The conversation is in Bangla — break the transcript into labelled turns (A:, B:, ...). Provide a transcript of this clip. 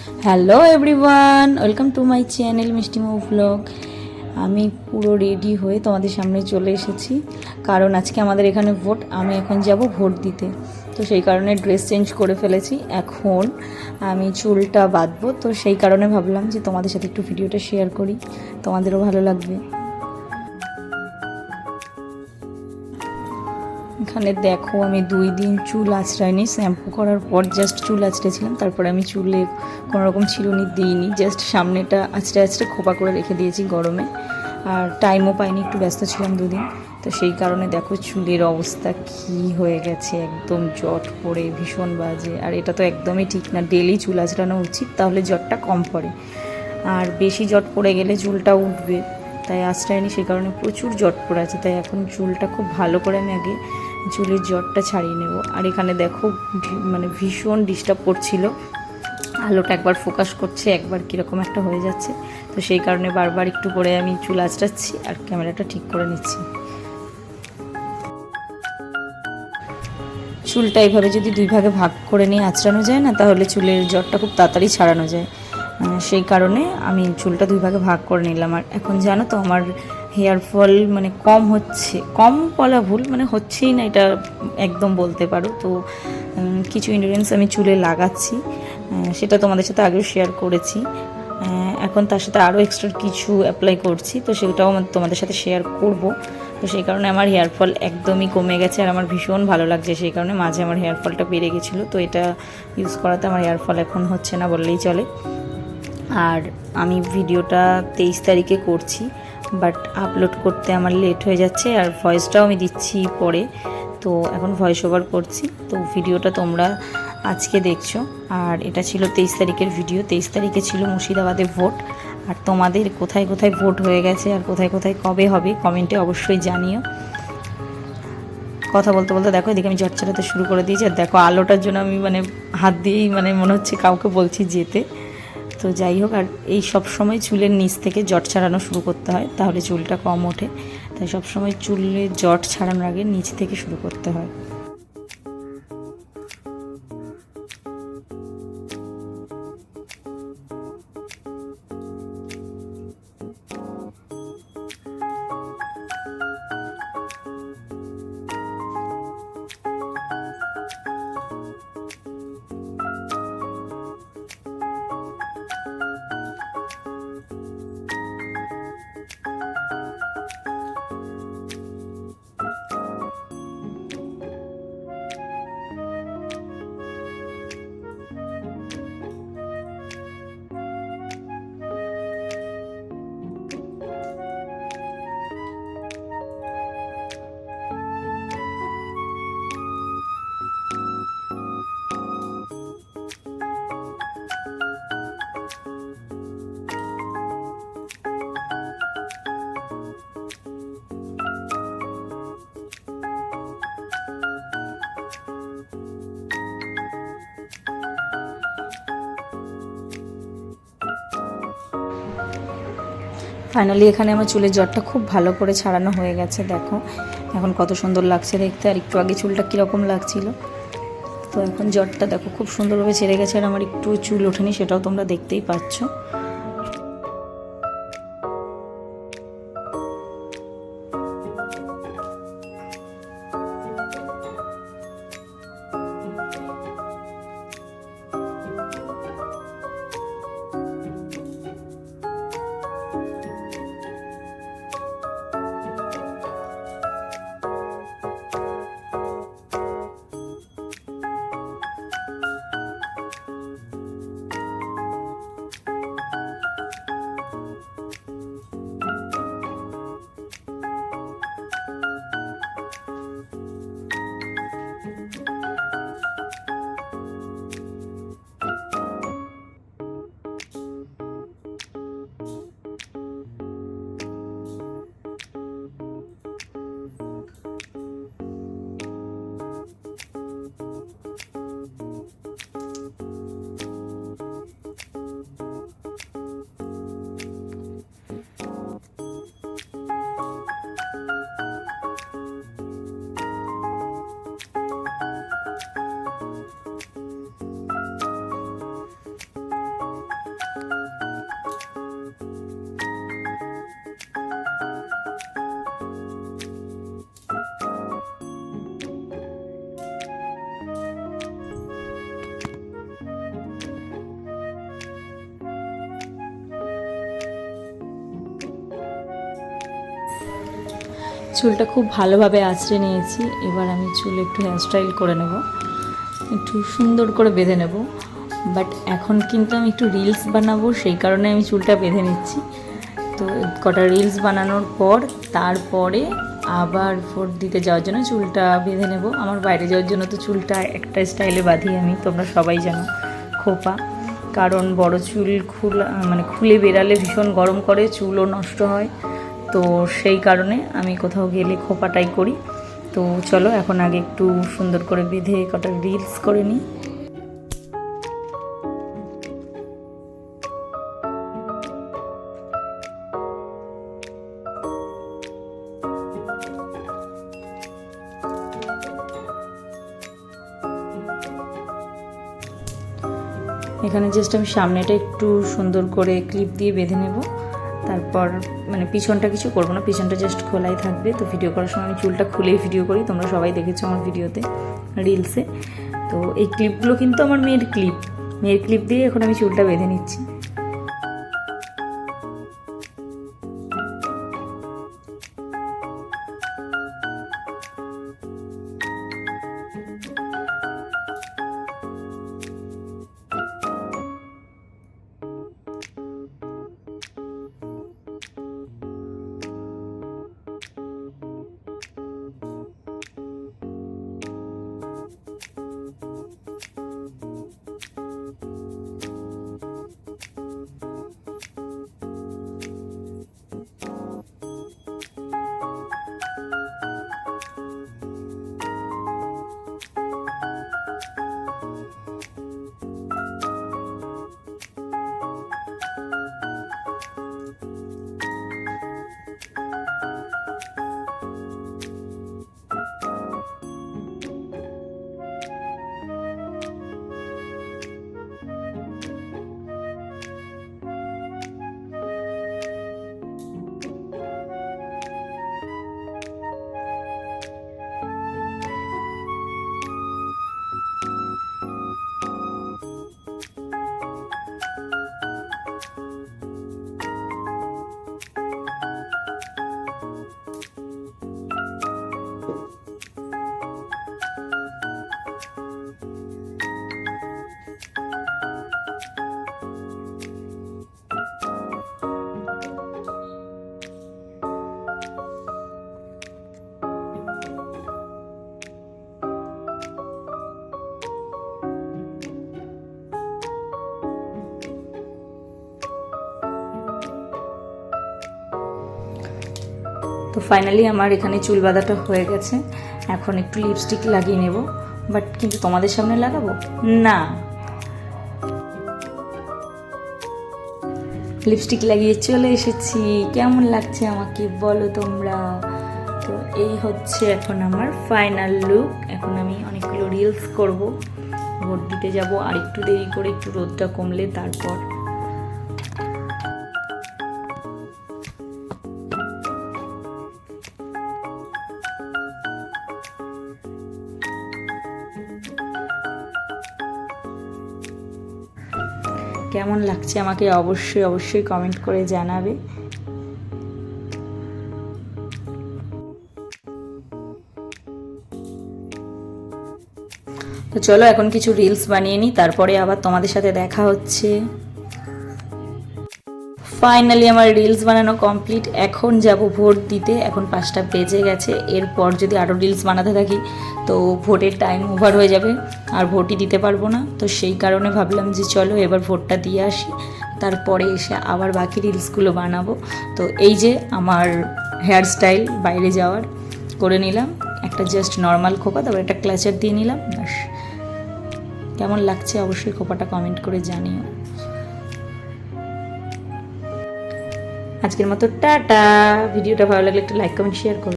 A: Hello everyone, welcome to my channel মিষ্টি মৌ ব্লগ। আমি পুরো রেডি হয়ে তোমাদের সামনে চলে এসেছি, কারণ আজকে আমাদের এখানে ভোট। আমি এখন যাব ভোট দিতে, তো সেই কারণে ড্রেস চেঞ্জ করে ফেলেছি। এখন আমি চুলটা বাঁধবো, তো সেই কারণে ভাবলাম যে তোমাদের সাথে একটু ভিডিওটা শেয়ার করি, তোমাদেরও ভালো লাগবে। এখানে দেখো, আমি 2 দিন চুল আঁচড়াইনি, শ্যাম্পু করার পর জাস্ট চুল আঁচড়েছিলাম। তারপরে আমি চুলে কোনোরকম চিরুনি দিইনি, জাস্ট সামনেটা আঁচড়ে আঁচড়ে খোপা করে রেখে দিয়েছি গরমে। আর টাইমও পাইনি, একটু ব্যস্ত ছিলাম 2 দিন, তো সেই কারণে দেখো চুলের অবস্থা কী হয়ে গেছে, একদম জট পড়ে ভীষণ বাজে। আর এটা তো একদমই ঠিক না, ডেলি চুল আঁচড়ানো উচিত, তাহলে জটটা কম পড়ে। আর বেশি জট পড়ে গেলে চুলটা উঠবে, তাই আঁচড়াইনি, সেই কারণে প্রচুর জট পড়ে আছে। তাই এখন চুলটা খুব ভালো করে আমি আগে চুলের জটটা ছাড়িয়ে নেব। আর এখানে দেখো মানে ভীষণ ডিস্টার্ব করছিল, আলোটা একবার ফোকাস করছে, একবার কীরকম একটা হয়ে যাচ্ছে, তো সেই কারণে বারবার একটু করে আমি চুল আঁচড়াচ্ছি আর ক্যামেরাটা ঠিক করে নিচ্ছি। চুলটা এইভাবে যদি 2 ভাগে ভাগ করে নিয়ে আঁচড়ানো যায় না, তাহলে চুলের জটটা খুব তাড়াতাড়ি ছাড়ানো যায়। সেই কারণে আমি চুলটা 2 ভাগে ভাগ করে নিলাম। আর এখন জানো তো আমার হেয়ার ফল মানে কম হচ্ছে, কম বলা ভুল, মানে হচ্ছেই না, এটা একদম বলতে পারো। তো কিছু ইনগ্রিডিয়েন্টস আমি চুলে লাগাচ্ছি, সেটা তোমাদের সাথে আগেও শেয়ার করেছি। এখন তার সাথে আরও এক্সট্রা কিছু অ্যাপ্লাই করছি, তো সেটাও তোমাদের সাথে শেয়ার করব। তো সেই কারণে আমার হেয়ার ফল একদমই কমে গেছে, আর আমার ভীষণ ভালো লাগছে। সেই কারণে মাঝে আমার হেয়ার ফলটা বেড়ে গেছিলো, তো এটা ইউজ করাতে আমার হেয়ার ফল এখন হচ্ছে না বললেই চলে। আর আমি ভিডিওটা 23 তারিখে করছি, বাট আপলোড করতে আমার লেট হয়ে যাচ্ছে, আর ভয়েসটাও আমি দিচ্ছি পরে। তো এখন ভয়েস ওভার করছি, তো ভিডিওটা তোমরা আজকে দেখছো। আর এটা ছিল 23 তারিখের ভিডিও। 23 তারিখে ছিল মুর্শিদাবাদে ভোট। আর তোমাদের কোথায় কোথায় ভোট হয়ে গেছে আর কোথায় কোথায় কবে হবে কমেন্টে অবশ্যই জানিও। কথা বলতে বলতে দেখো এদিকে আমি জট চালাতে শুরু করে দিয়েছি। আর দেখো আলোটার জন্য আমি মানে হাত দিয়েই মানে মনে হচ্ছে কাউকে বলছি যেতে। তো যাই হোক, আর এই সব সময় চুলের নিচ থেকে জট ছাড়ানো শুরু করতে হয়, তাহলে চুলটা কম ওঠে। তাই সব সময় চুলের জট ছাড়ানোর আগে নিচ থেকে শুরু করতে হয়। ফাইনালি এখানে আমার চুলের জটটা খুব ভালো করে ছাড়ানো হয়ে গেছে। দেখো এখন কত সুন্দর লাগছে দেখতে, আর একটু আগে চুলটা কীরকম লাগছিল। তো এখন জটটা দেখো খুব সুন্দরভাবে ছেড়ে গেছে, আর আমার একটু চুল ওঠেনি, সেটাও তোমরা দেখতেই পাচ্ছ। চুলটা খুব ভালোভাবে আঁচড়ে নিয়েছি। এবার আমি চুলে একটু হেয়ারস্টাইল করে নেব, একটু সুন্দর করে বেঁধে নেব। বাট এখন কিন্তু আমি একটু রিলস বানাবো, সেই কারণে আমি চুলটা বেঁধে নিচ্ছি। তো কটা রিলস বানানোর পর তারপরে আবার ফোট দিতে যাওয়ার জন্য চুলটা বেঁধে নেব। আমার বাইরে যাওয়ার জন্য তো চুলটা একটা স্টাইলে বাঁধি আমি, তোমরা সবাই জানো, খোপা। কারণ বড় চুল খুলে বেরালে ভীষণ গরম করে, চুলও নষ্ট হয়। তো সেই কারণে আমি কোথাও গেলে খোপাটাই করি। তো চলো এখন আগে একটু সুন্দর করে বেঁধে কটা রিলস করে নিই। এখানে জাস্ট আমি সামনেটা একটু সুন্দর করে ক্লিপ দিয়ে বেঁধে নেব। তারপর পিছনটা কিছু করবো না, পিছনটা জাস্ট খোলাই থাকবে। তো ভিডিও করার সময় আমি চুলটা খুলেই ভিডিও করি, তোমরা সবাই দেখেছো আমার ভিডিওতে, রিলসে। তো এই ক্লিপগুলো কিন্তু আমার মেয়ের ক্লিপ দিয়ে এখন আমি চুলটা বেঁধে নিচ্ছি। তো ফাইনালি আমার এখানে চুল বাঁধাটা হয়ে গেছে। এখন একটু লিপস্টিক লাগিয়ে নেব, বাট কিন্তু তোমাদের সামনে লাগাবো না। লিপস্টিক লাগিয়ে চলে এসেছি, কেমন লাগছে আমাকে বলো তোমরা। তো এই হচ্ছে এখন আমার ফাইনাল লুক। এখন আমি অনেকগুলো রিলস করব, ভোট দিতে যাব আর একটু দেরি করে, একটু রোদটা কমলে তারপর। কেমন লাগছে আমাকে অবশ্যই কমেন্ট করে জানাবে। তো চলো এখন কিছু রিলস বানিয়ে নিই, তারপরে আবার তোমাদের সাথে দেখা হচ্ছে। ফাইনালি আমার রিলস বানানো কমপ্লিট। এখন যাব ভোট দিতে, এখন 5টা বেজে গেছে। এরপর যদি আরও রিলস বানাতে থাকি তো ভোটের টাইম ওভার হয়ে যাবে, আর ভোটই দিতে পারবো না। তো সেই কারণে ভাবলাম যে চলো এবার ভোটটা দিয়ে আসি, তারপরে এসে আবার বাকি রিলসগুলো বানাবো। তো এই যে আমার হেয়ার স্টাইল বাইরে যাওয়ার করে নিলাম, একটা জাস্ট নর্মাল খোপা, তারপর একটা ক্লাচার দিয়ে নিলাম, ব্যাস। কেমন লাগছে অবশ্যই খোপাটা কমেন্ট করে জানিও। আজকের মতো টাটা। ভিডিওটা ভালো লাগলে একটা লাইক কমেন্ট শেয়ার করো।